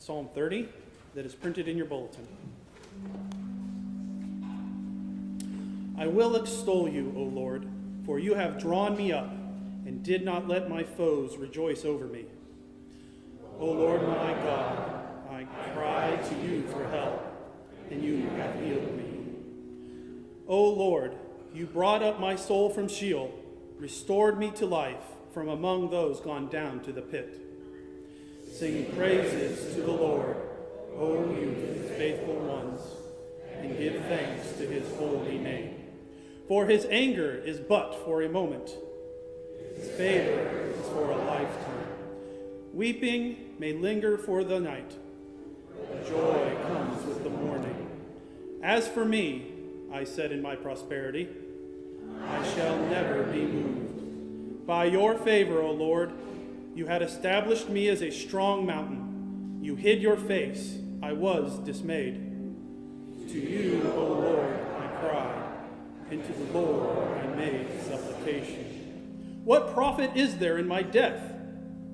Psalm 30 that is printed in your bulletin. I will extol you, O Lord, for you have drawn me up and did not let my foes rejoice over me. O Lord my God, I cry to you for help, and you have healed me. O Lord, you brought up my soul from Sheol, restored me to life from among those gone down to the pit. Sing praises to the Lord, O you his faithful ones, and give thanks to his holy name. For his anger is but for a moment. His favor is for a lifetime. Weeping may linger for the night, but joy comes with the morning. As for me, I said in my prosperity, I shall never be moved. By your favor, O Lord, you had established me as a strong mountain. You hid your face. I was dismayed. To you, O Lord, I cried, and to the Lord I made supplication. What profit is there in my death?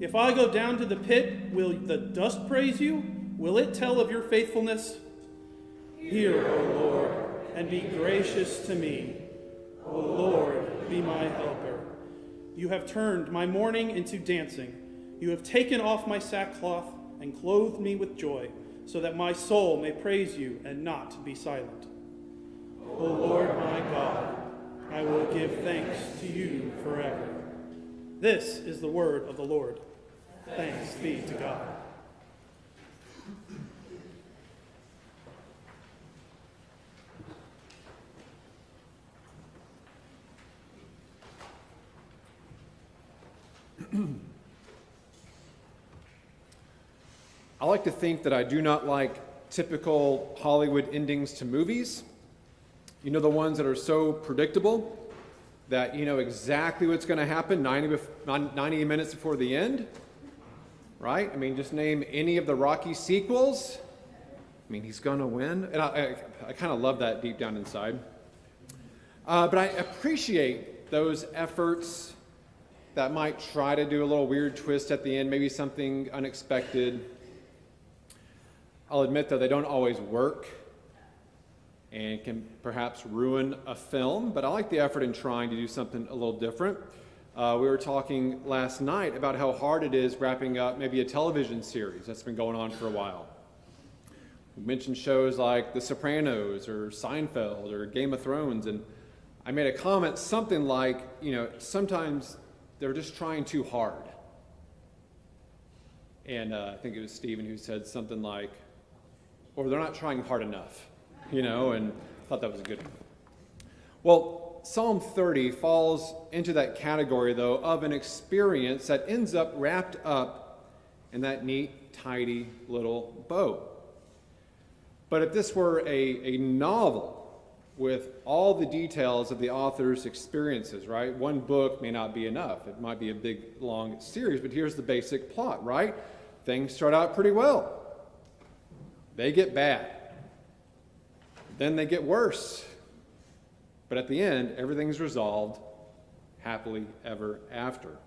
If I go down to the pit, will the dust praise you? Will it tell of your faithfulness? Hear, O Lord, and be gracious to me. O Lord, be my helper. You have turned my mourning into dancing. You have taken off my sackcloth and clothed me with joy, so that my soul may praise you and not be silent. O Lord my God, I will give thanks to you forever. This is the word of the Lord. Thanks be to God. I like to think that I do not like typical Hollywood endings to movies. You know, the ones that are so predictable that you know exactly what's going to happen 90 minutes before the end, right? I mean, just name any of the Rocky sequels. I mean, he's going to win. And I kind of love that deep down inside. But I appreciate those efforts that might try to do a little weird twist at the end, maybe something unexpected. I'll admit, though, they don't always work and can perhaps ruin a film, but I like the effort in trying to do something a little different. We were talking last night about how hard it is wrapping up maybe a television series that's been going on for a while. We mentioned shows like The Sopranos or Seinfeld or Game of Thrones, and I made a comment something like, you know, sometimes they're just trying too hard. And I think it was Stephen who said something like, or they're not trying hard enough, you know, and I thought that was a good one. Well, Psalm 30 falls into that category, though, of an experience that ends up wrapped up in that neat, tidy little bow. But if this were a novel with all the details of the author's experiences, right? One book may not be enough. It might be a big, long series, but here's the basic plot, right? Things start out pretty well. They get bad. Then they get worse. But at the end, everything's resolved happily ever after.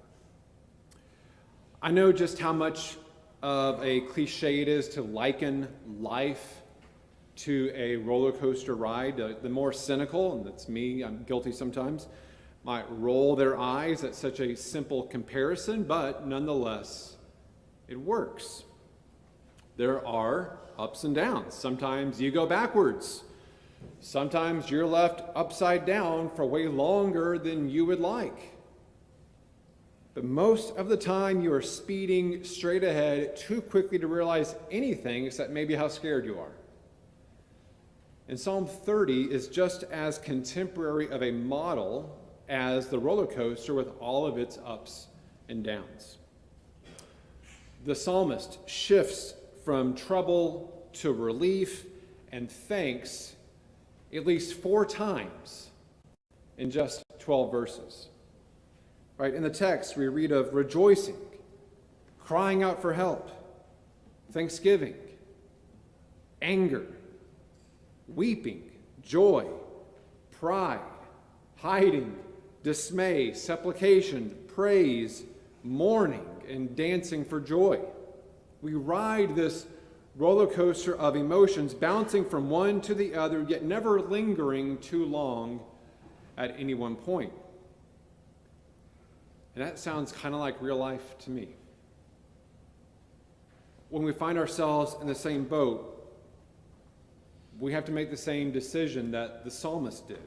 I know just how much of a cliche it is to liken life to a roller coaster ride. The more cynical, and that's me, I'm guilty sometimes, might roll their eyes at such a simple comparison, but nonetheless, it works. There are ups and downs. Sometimes you go backwards. Sometimes you're left upside down for way longer than you would like. But most of the time you are speeding straight ahead too quickly to realize anything except maybe how scared you are. And Psalm 30 is just as contemporary of a model as the roller coaster with all of its ups and downs. The psalmist shifts from trouble to relief and thanks at least 4 times in just 12 verses. Right? In the text, we read of rejoicing, crying out for help, thanksgiving, anger, weeping, joy, pride, hiding, dismay, supplication, praise, mourning, and dancing for joy. We ride this roller coaster of emotions, bouncing from one to the other, yet never lingering too long at any one point. And that sounds kind of like real life to me. When we find ourselves in the same boat, we have to make the same decision that the psalmist did.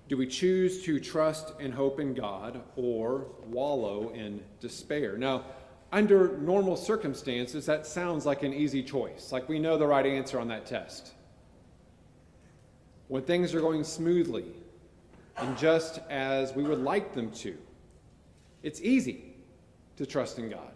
Do we choose to trust and hope in God or wallow in despair? Now, under normal circumstances, that sounds like an easy choice, like we know the right answer on that test. When things are going smoothly and just as we would like them to, it's easy to trust in God.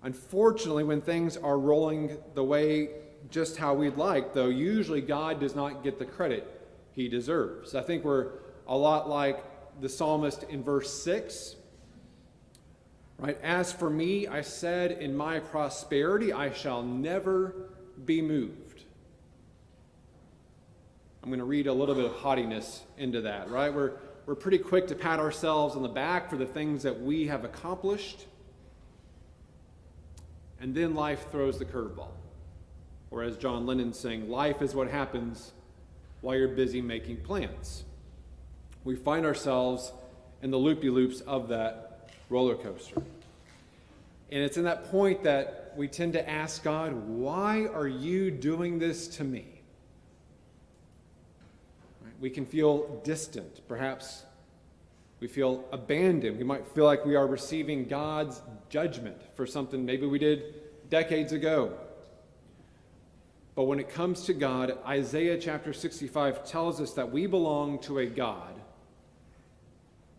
Unfortunately, when things are rolling the way just how we'd like, though, usually God does not get the credit he deserves. I think we're a lot like the psalmist in verse 6. Right? As for me, I said, in my prosperity, I shall never be moved. I'm going to read a little bit of haughtiness into that, right? We're pretty quick to pat ourselves on the back for the things that we have accomplished. And then life throws the curveball. Or as John Lennon sang, life is what happens while you're busy making plans. We find ourselves in the loopy-loops of that roller coaster. And it's in that point that we tend to ask God, why are you doing this to me? Right? We can feel distant. Perhaps we feel abandoned. We might feel like we are receiving God's judgment for something maybe we did decades ago. But when it comes to God, Isaiah chapter 65 tells us that we belong to a God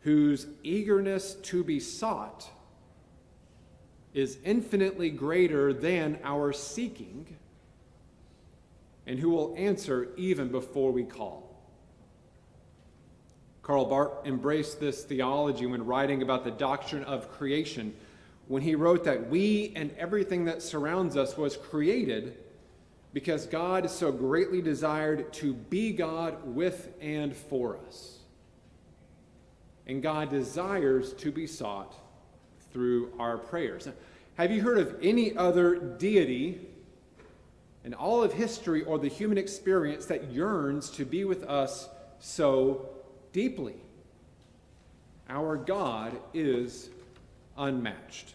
whose eagerness to be sought is infinitely greater than our seeking, and who will answer even before we call. Karl Barth embraced this theology when writing about the doctrine of creation, when he wrote that we and everything that surrounds us was created because God so greatly desired to be God with and for us. And God desires to be sought through our prayers. Now, have you heard of any other deity in all of history or the human experience that yearns to be with us so deeply? Our God is unmatched.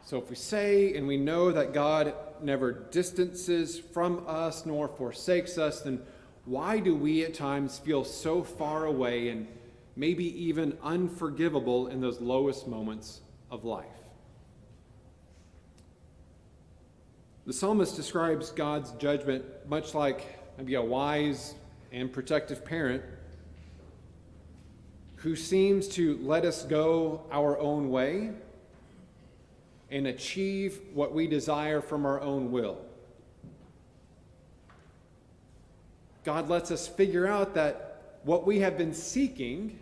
So if we say and we know that God never distances from us nor forsakes us, then why do we at times feel so far away and maybe even unforgivable in those lowest moments of life? The psalmist describes God's judgment much like maybe a wise and protective parent who seems to let us go our own way and achieve what we desire from our own will. God lets us figure out that what we have been seeking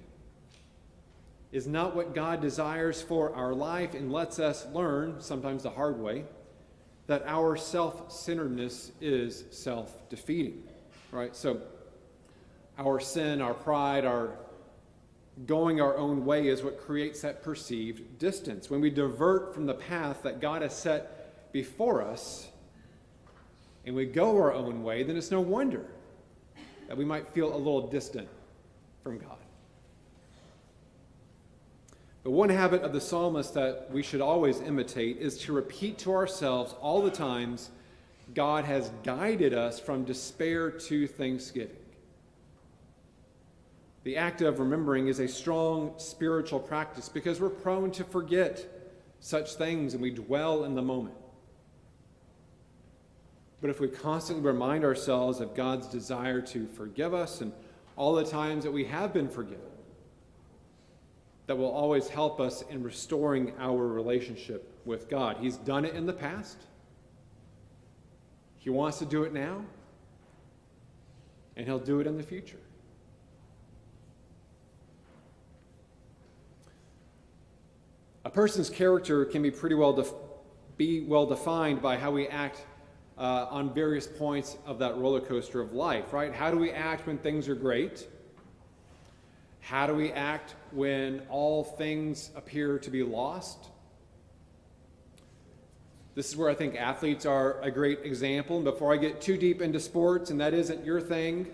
is not what God desires for our life, and lets us learn, sometimes the hard way, that our self-centeredness is self-defeating. Right? So our sin, our pride, our going our own way is what creates that perceived distance. When we divert from the path that God has set before us and we go our own way, then it's no wonder that we might feel a little distant from God. But one habit of the psalmist that we should always imitate is to repeat to ourselves all the times God has guided us from despair to thanksgiving. The act of remembering is a strong spiritual practice because we're prone to forget such things and we dwell in the moment. But if we constantly remind ourselves of God's desire to forgive us and all the times that we have been forgiven, that will always help us in restoring our relationship with God. He's done it in the past. He wants to do it now, and he'll do it in the future. A person's character can be pretty well defined by how we act on various points of that roller coaster of life, right? How do we act when things are great? How do we act when all things appear to be lost? This is where I think athletes are a great example. And before I get too deep into sports, and that isn't your thing,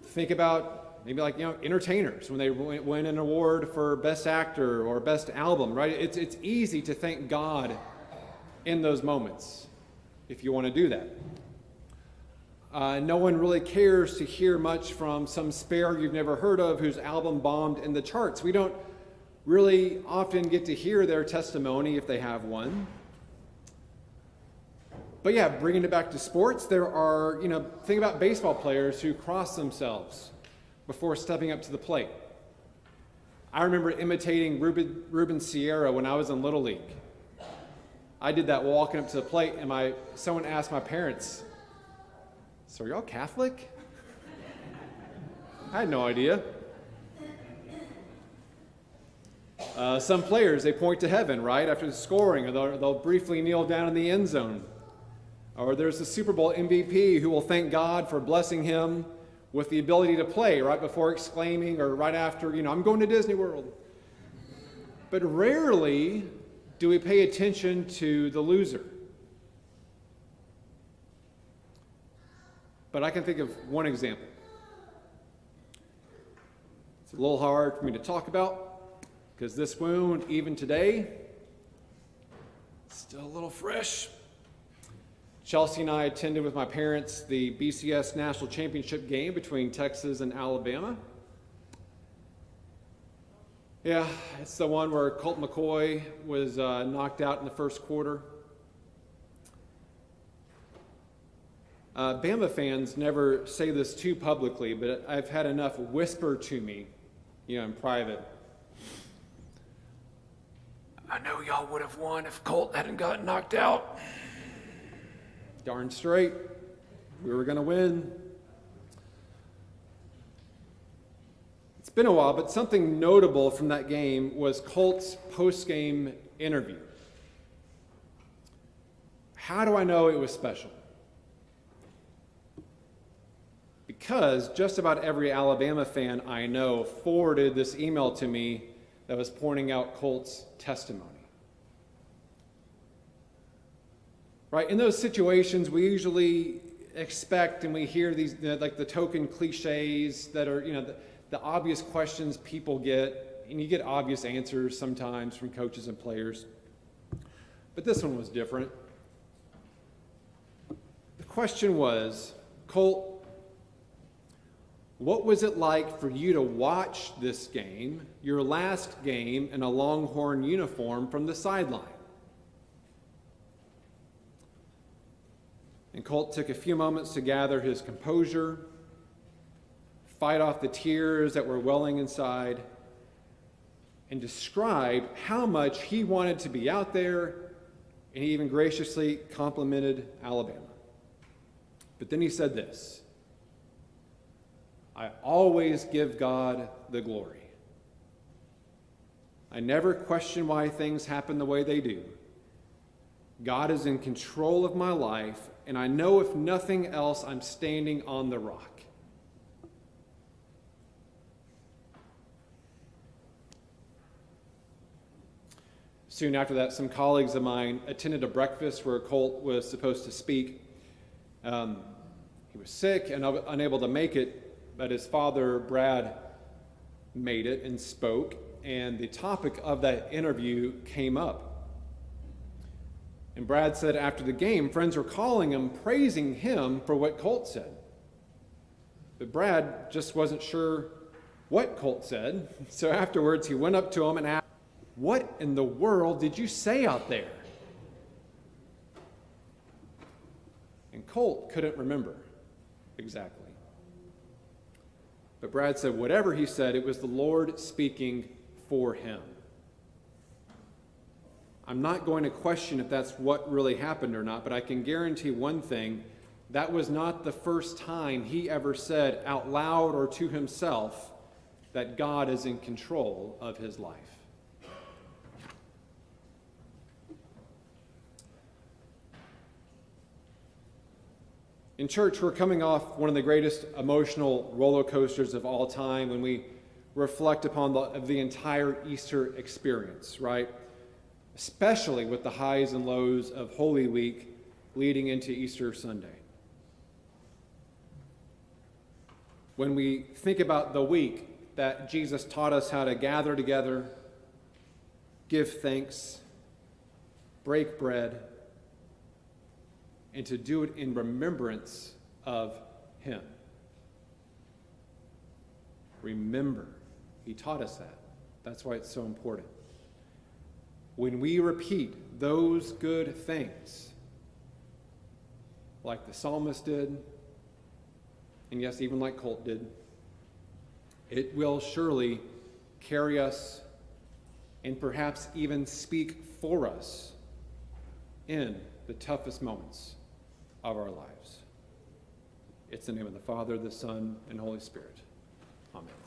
think about maybe like, entertainers when they win an award for best actor or best album, right? It's easy to thank God in those moments if you want to do that. No one really cares to hear much from some spare you've never heard of whose album bombed in the charts. We don't really often get to hear their testimony if they have one. But yeah, bringing it back to sports, there are, think about baseball players who cross themselves before stepping up to the plate. I remember imitating Ruben Sierra when I was in Little League. I did that walking up to the plate, and someone asked my parents, "So are y'all Catholic?" I had no idea. Some players, they point to heaven, right, after scoring, or they'll briefly kneel down in the end zone. Or there's the Super Bowl MVP who will thank God for blessing him with the ability to play right before exclaiming, or right after, "I'm going to Disney World." But rarely do we pay attention to the loser. But I can think of one example. It's a little hard for me to talk about because this wound, even today, is still a little fresh. Chelsea and I attended with my parents the BCS National Championship game between Texas and Alabama. Yeah, it's the one where Colt McCoy was knocked out in the first quarter. Bama fans never say this too publicly, but I've had enough whisper to me, in private. "I know y'all would have won if Colt hadn't gotten knocked out." Darn straight, we were going to win. It's been a while, but something notable from that game was Colt's post-game interview. How do I know it was special? Because just about every Alabama fan I know forwarded this email to me that was pointing out Colt's testimony. Right? In those situations, we usually expect and we hear these, like the token cliches that are, the obvious questions people get, and you get obvious answers sometimes from coaches and players. But this one was different. The question was, "Colt, what was it like for you to watch this game, your last game in a Longhorn uniform, from the sideline?" And Colt took a few moments to gather his composure, fight off the tears that were welling inside, and describe how much he wanted to be out there, and he even graciously complimented Alabama. But then he said this: "I always give God the glory. I never question why things happen the way they do. God is in control of my life, and I know if nothing else, I'm standing on the rock." Soon after that, some colleagues of mine attended a breakfast where Colt was supposed to speak. He was sick and unable to make it, but his father, Brad, made it and spoke, and the topic of that interview came up. And Brad said after the game, friends were calling him, praising him for what Colt said. But Brad just wasn't sure what Colt said. So afterwards, he went up to him and asked, "What in the world did you say out there?" And Colt couldn't remember exactly. But Brad said whatever he said, it was the Lord speaking for him. I'm not going to question if that's what really happened or not, but I can guarantee one thing: that was not the first time he ever said out loud or to himself that God is in control of his life. In church, we're coming off one of the greatest emotional roller coasters of all time when we reflect upon the entire Easter experience, right? especially with the highs and lows of Holy Week leading into Easter Sunday. When we think about the week that Jesus taught us how to gather together, give thanks, break bread, and to do it in remembrance of him. Remember, he taught us that. That's why it's so important. When we repeat those good things, like the psalmist did, and yes, even like Colt did, it will surely carry us and perhaps even speak for us in the toughest moments of our lives. It's the name of the Father, the Son, and Holy Spirit. Amen.